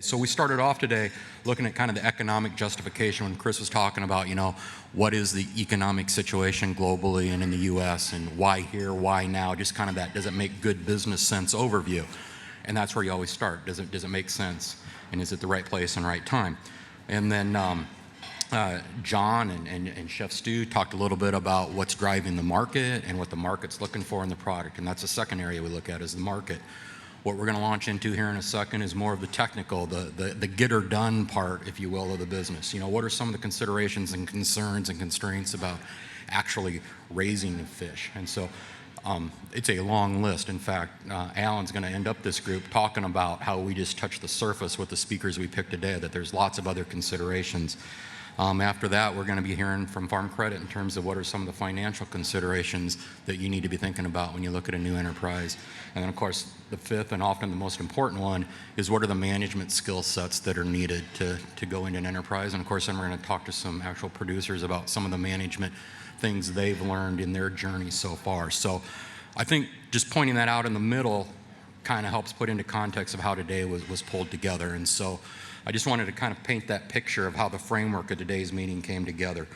So we started off today looking at kind of the economic justification when Chris was talking about, what is the economic situation globally and in the U.S. and why here, why now, just kind of that, does it make good business sense overview? And that's where you always start. Does it make sense? And is it the right place and right time? And then John and Chef Stu talked a little bit about what's driving the market and what the market's looking for in the product. And that's the second area we look at is the market. What we're going to launch into here in a second is more of the technical, the get or done part, if you will, of the business. What are some of the considerations and concerns and constraints about actually raising the fish? And so it's a long list. In fact, Alan's going to end up this group talking about how we just touched the surface with the speakers we picked today, that there's lots of other considerations. After that, we're going to be hearing from Farm Credit in terms of what are some of the financial considerations that you need to be thinking about when you look at a new enterprise. And then, of course, the fifth and often the most important one is what are the management skill sets that are needed to go into an enterprise. And, of course, then we're going to talk to some actual producers about some of the management things they've learned in their journey so far. So I think just pointing that out in the middle kind of helps put into context of how today was pulled together. And so I just wanted to kind of paint that picture of how the framework of today's meeting came together.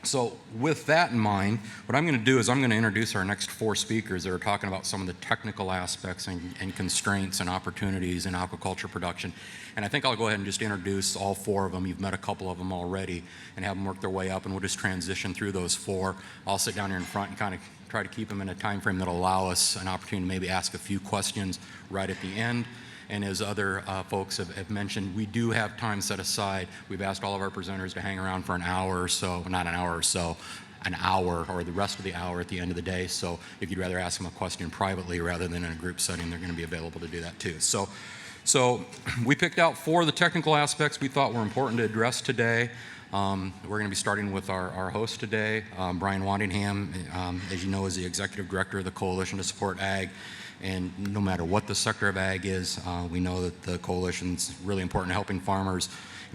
So with that in mind, what I'm going to do is I'm going to introduce our next four speakers that are talking about some of the technical aspects and constraints and opportunities in aquaculture production. And I think I'll go ahead and just introduce all four of them. You've met a couple of them already, and have them work their way up, and we'll just transition through those four. I'll sit down here in front and kind of try to keep them in a time frame that'll allow us an opportunity to maybe ask a few questions right at the end. And as other folks have mentioned, we do have time set aside. We've asked all of our presenters to hang around for an hour or so, not an hour or so, an hour or the rest of the hour at the end of the day. So if you'd rather ask them a question privately rather than in a group setting, they're going to be available to do that too. So we picked out four of the technical aspects we thought were important to address today. We're going to be starting with our host today, Brian Waddinham, as you know, is the Executive Director of the Coalition to Support Ag. And no matter what the sector of ag is, we know that the coalition's really important to helping farmers,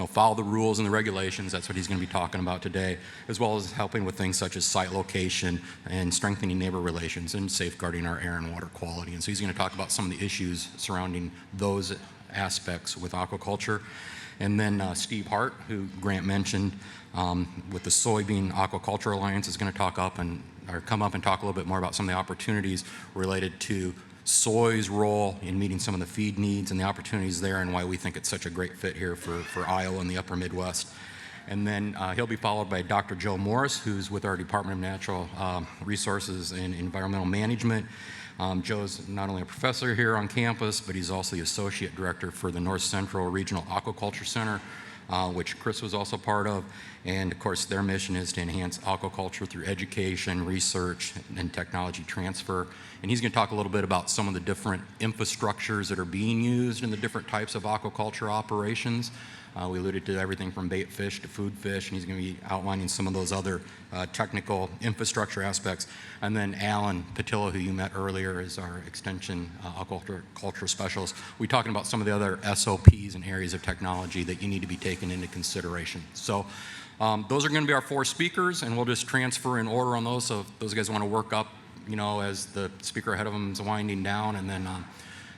follow the rules and the regulations. That's what he's going to be talking about today, as well as helping with things such as site location and strengthening neighbor relations and safeguarding our air and water quality. And so he's going to talk about some of the issues surrounding those aspects with aquaculture. And then Steve Hart, who Grant mentioned, with the Soybean Aquaculture Alliance, is going to come up and talk a little bit more about some of the opportunities related to soy's role in meeting some of the feed needs and the opportunities there, and why we think it's such a great fit here for Iowa and the upper Midwest. And then he'll be followed by Dr. Joe Morris, who's with our Department of Natural Resources and Environmental Management. Joe's not only a professor here on campus, but he's also the Associate Director for the North Central Regional Aquaculture Center, which Chris was also part of. And of course, their mission is to enhance aquaculture through education, research, and technology transfer. And he's going to talk a little bit about some of the different infrastructures that are being used in the different types of aquaculture operations. We alluded to everything from bait fish to food fish, and he's going to be outlining some of those other technical infrastructure aspects. And then Alan Patillo, who you met earlier, is our extension aquaculture specialist. We're talking about some of the other SOPs and areas of technology that you need to be taken into consideration. So those are going to be our four speakers, and we'll just transfer in order on those. So if those guys want to work up, as the speaker ahead of them is winding down, and then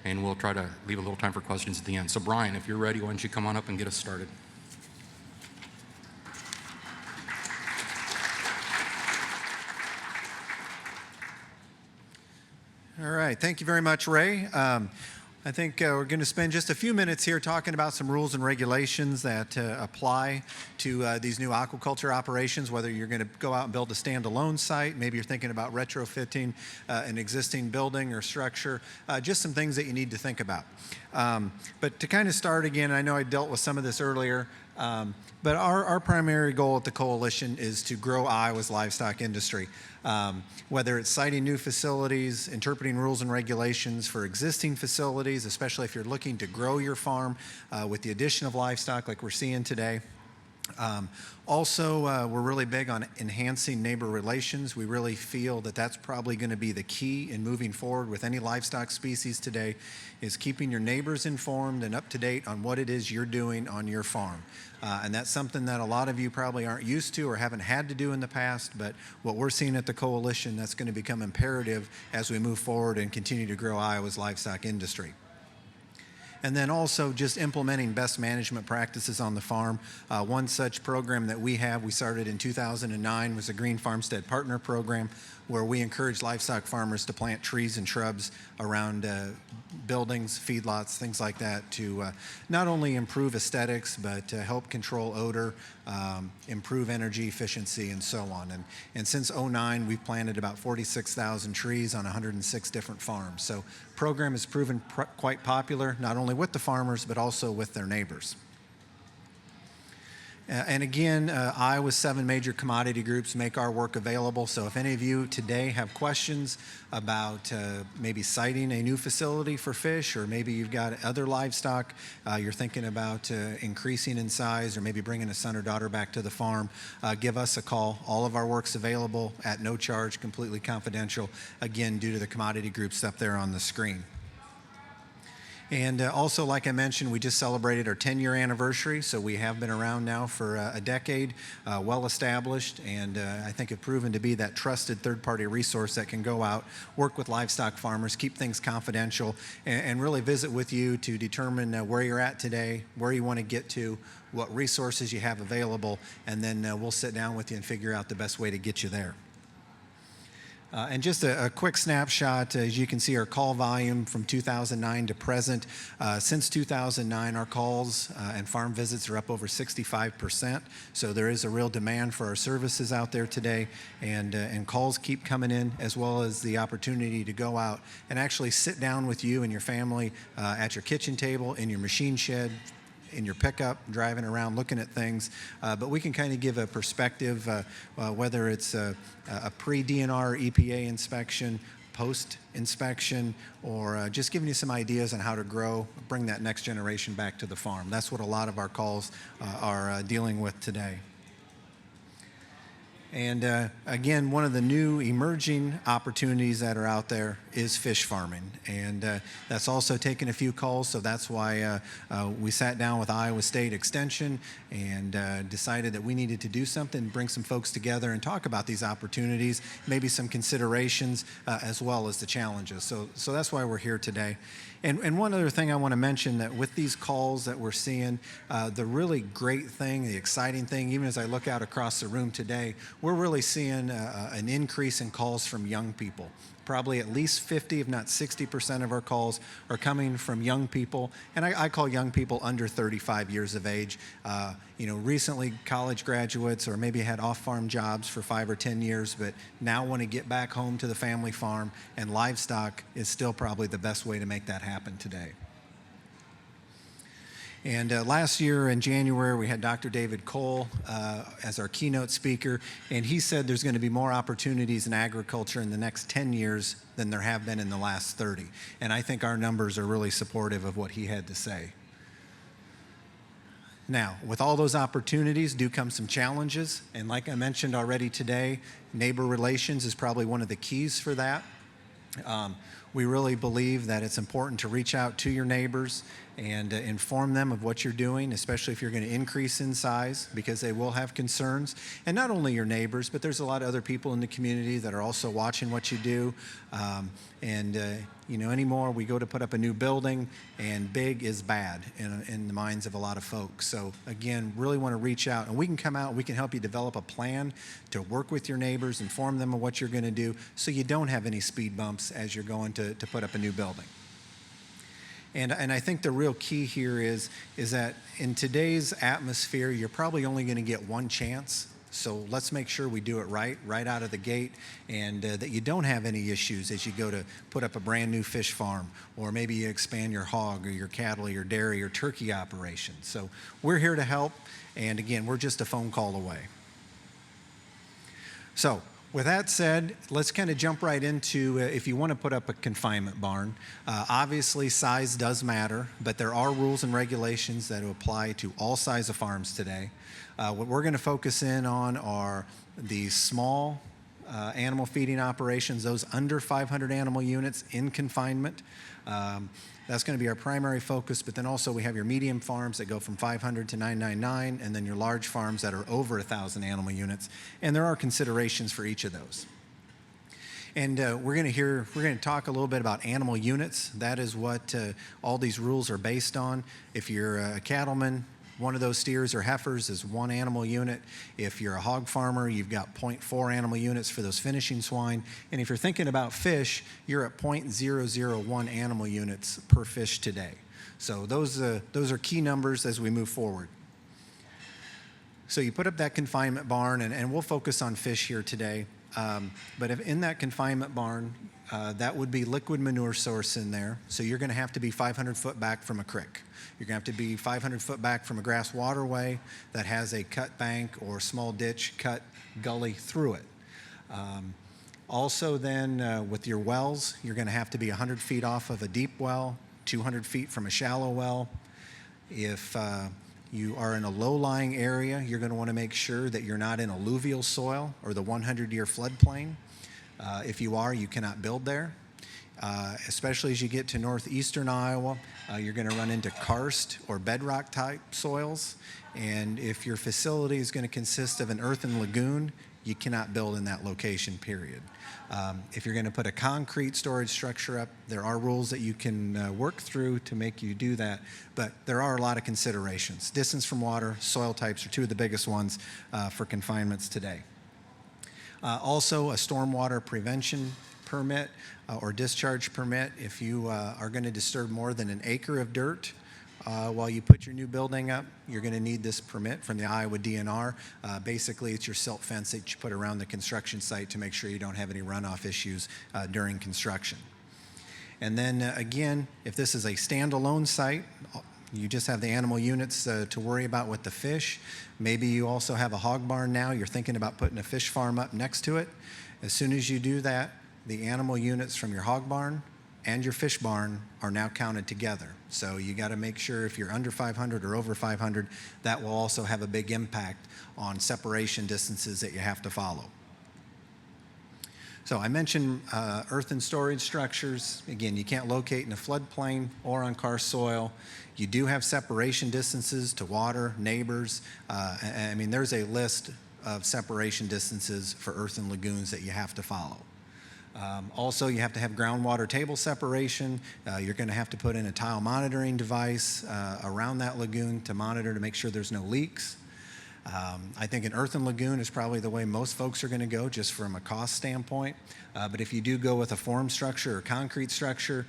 and we'll try to leave a little time for questions at the end. So Brian, if you're ready, why don't you come on up and get us started? All right, thank you very much, Ray. I think we're going to spend just a few minutes here talking about some rules and regulations that apply to these new aquaculture operations, whether you're going to go out and build a standalone site, maybe you're thinking about retrofitting an existing building or structure, just some things that you need to think about. But to kind of start again, I know I dealt with some of this earlier, but our primary goal at the Coalition is to grow Iowa's livestock industry. Whether it's siting new facilities, interpreting rules and regulations for existing facilities, especially if you're looking to grow your farm with the addition of livestock like we're seeing today. Also, we're really big on enhancing neighbor relations. We really feel that that's probably going to be the key in moving forward with any livestock species today, is keeping your neighbors informed and up to date on what it is you're doing on your farm. And that's something that a lot of you probably aren't used to or haven't had to do in the past, but what we're seeing at the Coalition, that's going to become imperative as we move forward and continue to grow Iowa's livestock industry. and then also just implementing best management practices on the farm. One such program that we started in 2009, was a Green Farmstead Partner Program, where we encourage livestock farmers to plant trees and shrubs around buildings, feedlots, things like that, to not only improve aesthetics, but to help control odor, improve energy efficiency, and so on. And since '09, we've planted about 46,000 trees on 106 different farms. So the program has proven quite popular, not only with the farmers, but also with their neighbors. And again, Iowa's 7 major commodity groups make our work available. So if any of you today have questions about maybe siting a new facility for fish, or maybe you've got other livestock, you're thinking about increasing in size, or maybe bringing a son or daughter back to the farm, give us a call. All of our work's available at no charge, completely confidential, again, due to the commodity groups up there on the screen. And also, like I mentioned, we just celebrated our 10-year anniversary, so we have been around now for a decade, well established, and I think have proven to be that trusted third-party resource that can go out, work with livestock farmers, keep things confidential, and really visit with you to determine where you're at today, where you want to get to, what resources you have available, and then we'll sit down with you and figure out the best way to get you there. And just a quick snapshot, as you can see, our call volume from 2009 to present. Since 2009, our calls and farm visits are up over 65%. So there is a real demand for our services out there today, and calls keep coming in, as well as the opportunity to go out and actually sit down with you and your family at your kitchen table, in your machine shed, in your pickup, driving around, looking at things. But we can kind of give a perspective, whether it's a pre-DNR EPA inspection, post-inspection, or just giving you some ideas on how to grow, bring that next generation back to the farm. That's what a lot of our calls are dealing with today. And again, one of the new emerging opportunities that are out there is fish farming. And that's also taken a few calls, so that's why we sat down with Iowa State Extension and decided that we needed to do something, bring some folks together and talk about these opportunities, maybe some considerations, as well as the challenges. So that's why we're here today. And one other thing I want to mention, that with these calls that we're seeing, the really great thing, the exciting thing, even as I look out across the room today, we're really seeing an increase in calls from young people. Probably at least 50, if not 60% of our calls are coming from young people, and I call young people under 35 years of age. Recently college graduates, or maybe had off-farm jobs for 5 or 10 years, but now want to get back home to the family farm, and livestock is still probably the best way to make that happen today. And last year in January, we had Dr. David Cole as our keynote speaker, and he said there's going to be more opportunities in agriculture in the next 10 years than there have been in the last 30. And I think our numbers are really supportive of what he had to say. Now, with all those opportunities do come some challenges, and like I mentioned already today, neighbor relations is probably one of the keys for that. We really believe that it's important to reach out to your neighbors and inform them of what you're doing, especially if you're going to increase in size, because they will have concerns. And not only your neighbors, but there's a lot of other people in the community that are also watching what you do. Anymore we go to put up a new building, and big is bad in the minds of a lot of folks. So again, really want to reach out, and we can come out, we can help you develop a plan to work with your neighbors, inform them of what you're going to do, so you don't have any speed bumps as you're going to put up a new building. And I think the real key here is that in today's atmosphere, you're probably only going to get one chance. So let's make sure we do it right out of the gate, and that you don't have any issues as you go to put up a brand new fish farm, or maybe you expand your hog or your cattle or your dairy or turkey operation. So we're here to help, and again, we're just a phone call away. So with that said, let's kind of jump right into if you want to put up a confinement barn. Obviously, size does matter, but there are rules and regulations that apply to all size of farms today. What we're going to focus in on are the small animal feeding operations, those under 500 animal units in confinement. That's going to be our primary focus, but then also we have your medium farms that go from 500 to 999, and then your large farms that are over 1,000 animal units, and there are considerations for each of those. And we're going to talk a little bit about animal units. That is what all these rules are based on. If you're a cattleman, one of those steers or heifers is one animal unit. If you're a hog farmer, you've got 0.4 animal units for those finishing swine. And if you're thinking about fish, you're at 0.001 animal units per fish today. So those are key numbers as we move forward. So you put up that confinement barn, and we'll focus on fish here today. But if in that confinement barn, that would be liquid manure source in there. So you're going to have to be 500 foot back from a creek. You're going to have to be 500 foot back from a grass waterway that has a cut bank or small ditch, cut gully through it. Also then with your wells, you're going to have to be 100 feet off of a deep well, 200 feet from a shallow well. If you are in a low-lying area, you're going to want to make sure that you're not in alluvial soil or the 100-year floodplain. If you are, you cannot build there. Especially as you get to northeastern Iowa, you're going to run into karst or bedrock type soils. And if your facility is going to consist of an earthen lagoon, you cannot build in that location, period. If you're going to put a concrete storage structure up, there are rules that you can work through to make you do that, but there are a lot of considerations. Distance from water, soil types are two of the biggest ones for confinements today. Also, a stormwater prevention permit or discharge permit. If you are going to disturb more than an acre of dirt while you put your new building up, you're going to need this permit from the Iowa DNR. Basically, it's your silt fence that you put around the construction site to make sure you don't have any runoff issues during construction. And then again, if this is a standalone site, you just have the animal units to worry about with the fish. Maybe you also have a hog barn now. You're thinking about putting a fish farm up next to it. As soon as you do that, the animal units from your hog barn and your fish barn are now counted together. So you got to make sure if you're under 500 or over 500, that will also have a big impact on separation distances that you have to follow. So I mentioned earthen storage structures. Again, you can't locate in a floodplain or on karst soil. You do have separation distances to water, neighbors. I mean, there's a list of separation distances for earthen lagoons that you have to follow. Also, you have to have groundwater table separation. You're going to have to put in a tile monitoring device around that lagoon to monitor to make sure there's no leaks. I think an earthen lagoon is probably the way most folks are going to go just from a cost standpoint. But if you do go with a form structure or concrete structure,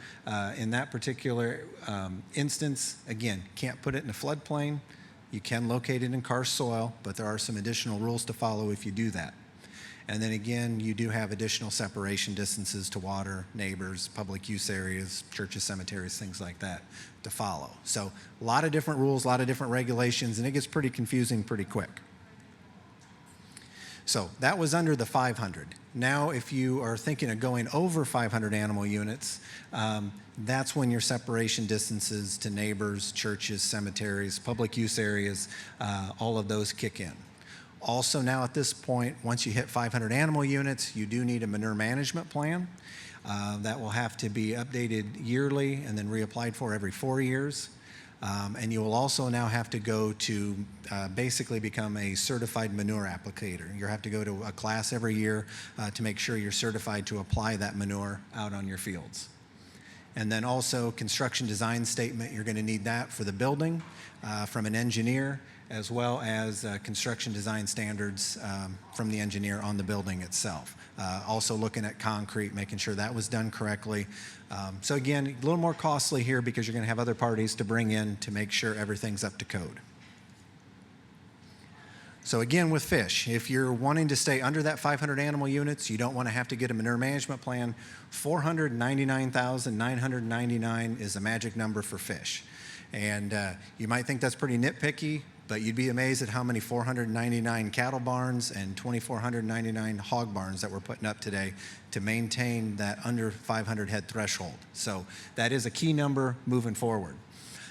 in that particular instance, again, can't put it in a floodplain. You can locate it in karst soil, but there are some additional rules to follow if you do that. And then again, you do have additional separation distances to water, neighbors, public use areas, churches, cemeteries, things like that to follow. So a lot of different rules, a lot of different regulations, and it gets pretty confusing pretty quick. So that was under the 500. Now, if you are thinking of going over 500 animal units, that's when your separation distances to neighbors, churches, cemeteries, public use areas, all of those kick in. Also now at this point, once you hit 500 animal units, you do need a manure management plan. That will have to be updated yearly and then reapplied for every 4 years. And you will also now have to go to basically become a certified manure applicator. You have to go to a class every year to make sure you're certified to apply that manure out on your fields. And then also construction design statement, you're going to need that for the building from an engineer, as well as construction design standards from the engineer on the building itself. Also looking at concrete, making sure that was done correctly. So again, a little more costly here because you're going to have other parties to bring in to make sure everything's up to code. So again, with fish, if you're wanting to stay under that 500 animal units, you don't want to have to get a manure management plan, 499,999 is the magic number for fish. And you might think that's pretty nitpicky, but you'd be amazed at how many 499 cattle barns and 2,499 hog barns that we're putting up today to maintain that under 500 head threshold. So that is a key number moving forward.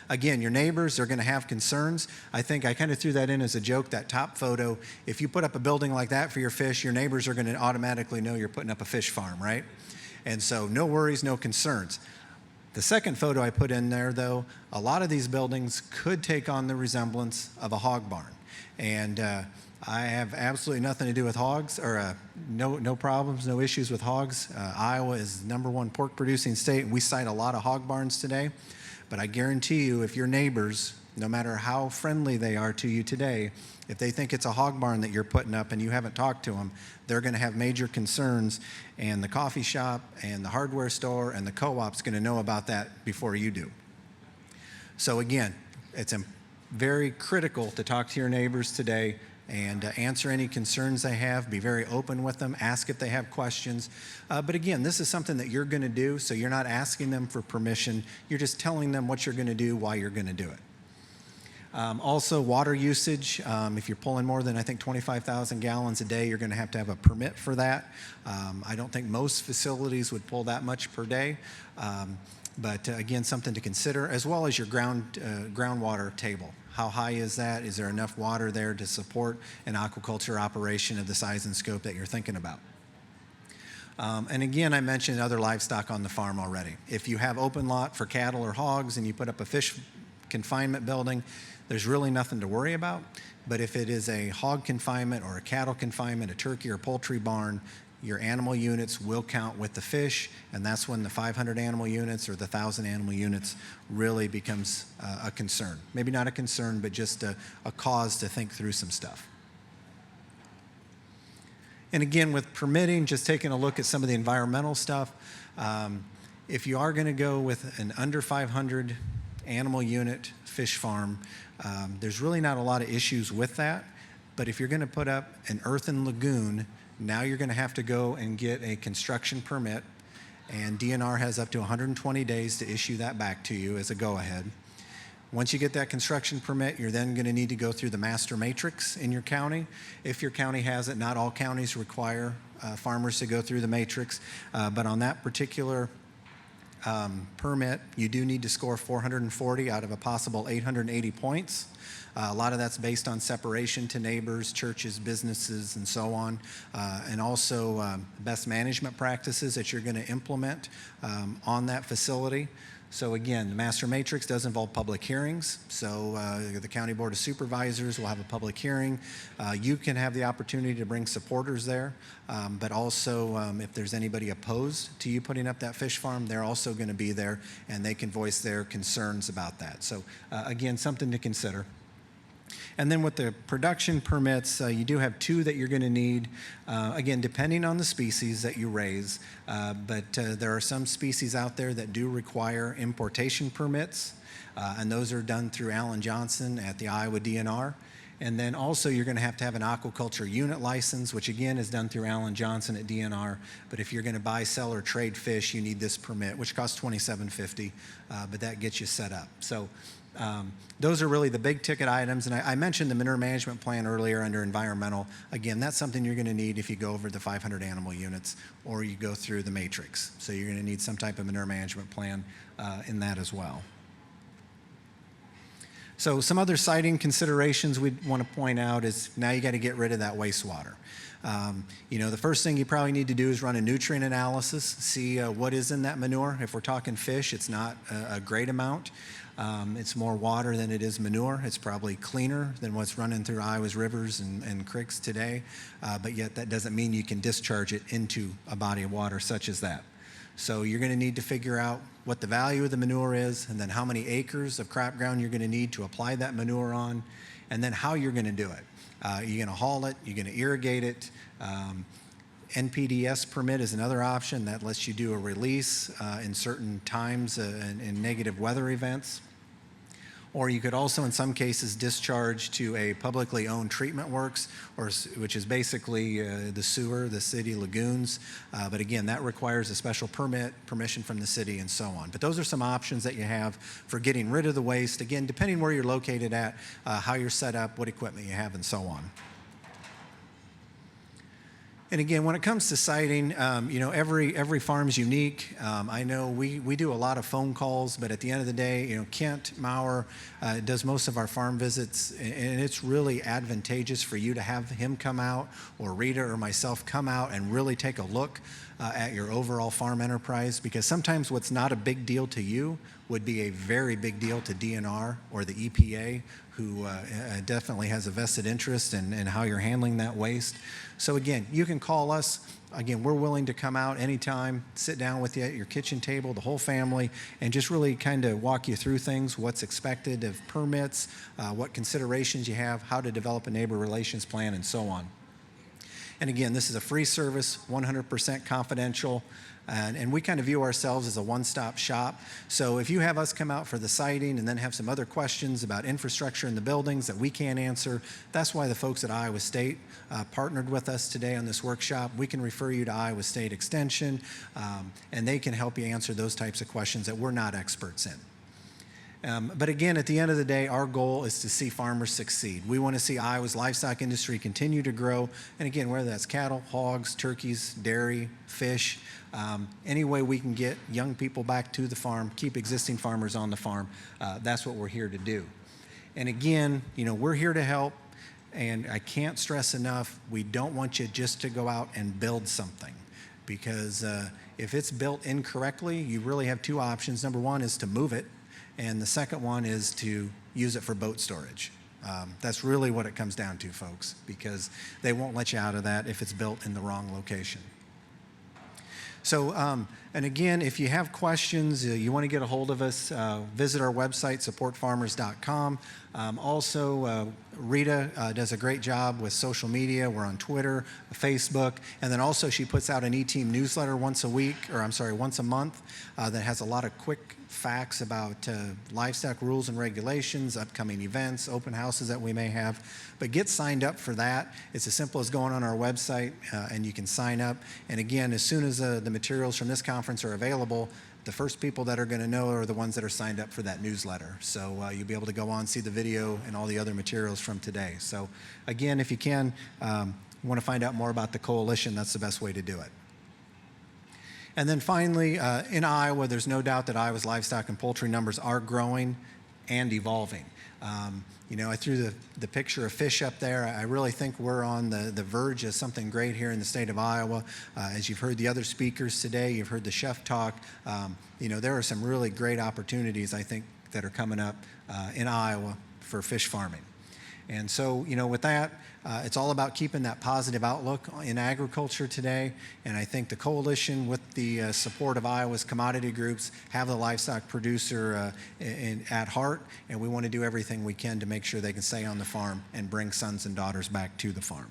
Again, your neighbors are going to have concerns. I think I kind of threw that in as a joke, that top photo. If you put up a building like that for your fish, your neighbors are going to automatically know you're putting up a fish farm, right? And so no worries, no concerns. The second photo I put in there, though, a lot of these buildings could take on the resemblance of a hog barn. And I have absolutely nothing to do with hogs, or no problems, no issues with hogs. Iowa is the #1 pork producing state. We cite a lot of hog barns today, but I guarantee you if your neighbors, no matter how friendly they are to you today, if they think it's a hog barn that you're putting up and you haven't talked to them, they're going to have major concerns, and the coffee shop and the hardware store and the co-op's going to know about that before you do. So again, it's very critical to talk to your neighbors today and answer any concerns they have. Be very open with them. Ask if they have questions. But again, this is something that you're going to do, so you're not asking them for permission. You're just telling them what you're going to do, why you're going to do it. Also, water usage. If you're pulling more than, I think, 25,000 gallons a day, you're going to have a permit for that. I don't think most facilities would pull that much per day. But again, something to consider, as well as your groundwater table. How high is that? Is there enough water there to support an aquaculture operation of the size and scope that you're thinking about? And again, I mentioned other livestock on the farm already. If you have open lot for cattle or hogs and you put up a fish confinement building, there's really nothing to worry about. But if it is a hog confinement or a cattle confinement, a turkey or poultry barn, your animal units will count with the fish, and that's when the 500 animal units or the 1,000 animal units really becomes a concern. Maybe not a concern, but just a cause to think through some stuff. And again, with permitting, just taking a look at some of the environmental stuff, if you are going to go with an under 500 animal unit fish farm, there's really not a lot of issues with that. But if you're going to put up an earthen lagoon, now you're going to have to go and get a construction permit, and DNR has up to 120 days to issue that back to you as a go-ahead. Once you get that construction permit, you're then going to need to go through the master matrix in your county. If your county has it, not all counties require farmers to go through the matrix, but on that particular permit, you do need to score 440 out of a possible 880 points. A lot of that's based on separation to neighbors, churches, businesses, and so on, and also best management practices that you're going to implement on that facility. So again, the master matrix does involve public hearings. So the County Board of Supervisors will have a public hearing. You can have the opportunity to bring supporters there, but also if there's anybody opposed to you putting up that fish farm, they're also going to be there, and they can voice their concerns about that. So again, something to consider. And then with the production permits, you do have 2 that you're going to need, again, depending on the species that you raise. But there are some species out there that do require importation permits, and those are done through Alan Johnson at the Iowa DNR. And then also you're going to have an aquaculture unit license, which again is done through Alan Johnson at DNR. But if you're going to buy, sell, or trade fish, you need this permit, which costs $27.50, but that gets you set up. So those are really the big ticket items. And I mentioned the manure management plan earlier under environmental. Again, that's something you're going to need if you go over the 500 animal units or you go through the matrix. So you're going to need some type of manure management plan in that as well. So some other siting considerations we want to point out is now you got to get rid of that wastewater. The first thing you probably need to do is run a nutrient analysis, see what is in that manure. If we're talking fish, it's not a great amount. It's more water than it is manure. It's probably cleaner than what's running through Iowa's rivers and creeks today, but yet that doesn't mean you can discharge it into a body of water such as that. So you're going to need to figure out what the value of the manure is, and then how many acres of crop ground you're going to need to apply that manure on, and then how you're going to do it. You're going to haul it, you're going to irrigate it. NPDES permit is another option that lets you do a release in certain times in negative weather events. Or you could also, in some cases, discharge to a publicly owned treatment works, which is basically the sewer, the city lagoons. But again, that requires a special permit, permission from the city, and so on. But those are some options that you have for getting rid of the waste. Again, depending where you're located at, how you're set up, what equipment you have, and so on. And again, when it comes to siting, every farm's unique. I know we do a lot of phone calls, but at the end of the day, Kent Maurer does most of our farm visits, and it's really advantageous for you to have him come out, or Rita or myself come out and really take a look at your overall farm enterprise, because sometimes what's not a big deal to you would be a very big deal to DNR or the EPA, who definitely has a vested interest in how you're handling that waste. So again, you can call us. Again, we're willing to come out anytime, sit down with you at your kitchen table, the whole family, and just really kind of walk you through things, what's expected of permits, what considerations you have, how to develop a neighbor relations plan, and so on. And again, this is a free service, 100% confidential, and we kind of view ourselves as a one-stop shop. So if you have us come out for the siting and then have some other questions about infrastructure in the buildings that we can't answer, that's why the folks at Iowa State partnered with us today on this workshop. We can refer you to Iowa State Extension, and they can help you answer those types of questions that we're not experts in. But again, at the end of the day, our goal is to see farmers succeed. We want to see Iowa's livestock industry continue to grow. And again, whether that's cattle, hogs, turkeys, dairy, fish, any way we can get young people back to the farm, keep existing farmers on the farm, that's what we're here to do. And again, we're here to help. And I can't stress enough, we don't want you just to go out and build something. Because if it's built incorrectly, you really have two options. Number one is to move it. And the second one is to use it for boat storage. That's really what it comes down to, folks, because they won't let you out of that if it's built in the wrong location. So, and again, if you have questions, you want to get a hold of us, visit our website, supportfarmers.com. Also, Rita does a great job with social media. We're on Twitter, Facebook, and then also she puts out an E-Team newsletter once a month that has a lot of quick facts about livestock rules and regulations, upcoming events, open houses that we may have. But get signed up for that. It's as simple as going on our website and you can sign up. And again, as soon as the materials from this conference are available, the first people that are going to know are the ones that are signed up for that newsletter. So you'll be able to go on, see the video and all the other materials from today. So again, if you can, want to find out more about the coalition, that's the best way to do it. And then finally, in Iowa, there's no doubt that Iowa's livestock and poultry numbers are growing and evolving. I threw the picture of fish up there. I really think we're on the verge of something great here in the state of Iowa. As you've heard the other speakers today, you've heard the chef talk, there are some really great opportunities, I think, that are coming up in Iowa for fish farming. And so, with that, it's all about keeping that positive outlook in agriculture today. And I think the coalition, with the support of Iowa's commodity groups, have the livestock producer at heart. And we want to do everything we can to make sure they can stay on the farm and bring sons and daughters back to the farm.